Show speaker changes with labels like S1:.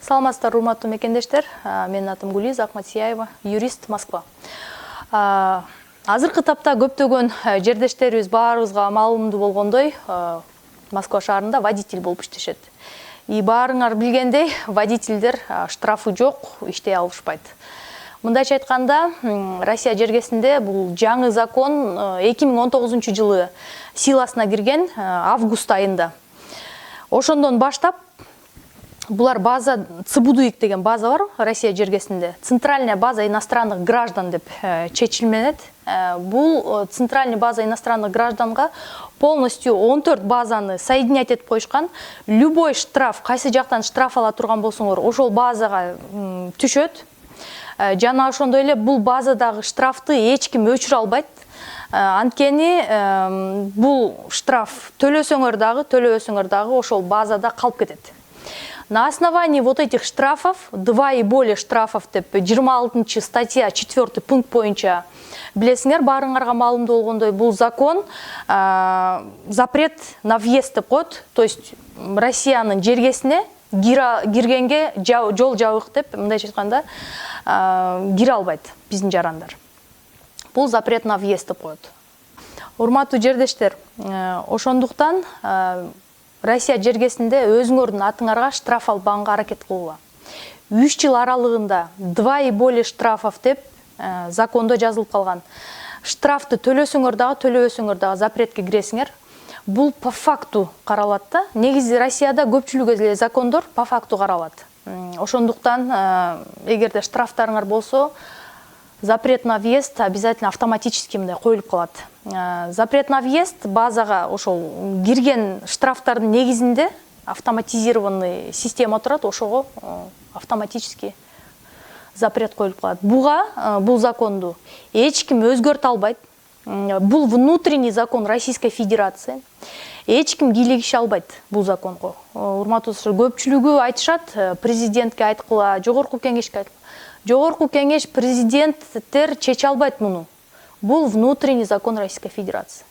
S1: Саламатсыздар, урматтуу мекендештер. Менин атым Гулиз Акматсияева, юрист, Москва. Азыркы тапта көптөгөн жердештерибиз баарыбызга маалымдуу болгондой, Москва шаарында водитель болуп иштешет. И баарыңар билгендей, водительдер штрафы жок, иштей алышпайт. Мындайча айтканда, Россия жергесинде бул жаңы закон 2019-жылы силасына кирген август айында. Ошондон баштап булар база, ЦБУДИК деген база бар Россия жергесинде. Центральная база иностранных граждан деп чечилменет. Бул центральный база иностранных гражданга полностью 14 базаны соединять этип коюшкан. Любой штраф, кайсы жактан штраф ала турган болсоңор, ошол базага түшөт. Жана ошондой эле бул базадагы штрафты эч ким өчүрө албайт. Анткени бул штраф төлөсөңөр дагы ошол базада калып кетет. На основании вот этих штрафов, 2 и более штрафов деп 26 статья 4 пункт боюнча билесиңер, баарыңарга маалымдуу болгондой, бул закон запрет на въезд деп коет. То есть Россиянын жергесине киргенге жол жабык деп, мындайча айтканда, кире албайт биздин жарандар. Бул запрет на въезд деп коет. Урматтуу жердештер, ошондуктан Россия жергесинде өзүңөрдүн атыңарга штраф албаганга аракет кылгыла. 3 жыл аралыгында 2 и более штрафов деп закондо жазылып калган. Штрафты төлөсөңөр дагы, төлөбөсөңөр дагы запретке киресиңер. Бул по факту каралат да. Негизи Россияда көпчүлүк эле закондор по факту каралат. Ошондуктан эгерде штрафтарыңар болсо, запрет на въезд обязательно автоматически мындай коюлуп калат. Запрет на въезд базага ошол кирген штрафтардын негизинде автоматизированный система турат, ошого автоматически запрет коюлуп калат. Бул законду эч ким өзгөртө албайт. Бул внутренний закон Российской Федерации. Эч ким кийлигише албайт бул законго. Урматтуу достор, көпчүлүгү айтышат, президентке айткыла, жогорку кеңешке айткыла. Жогорку кеңеш, президенттер чече албайт муну. Бул внутренний закон Российской Федерации.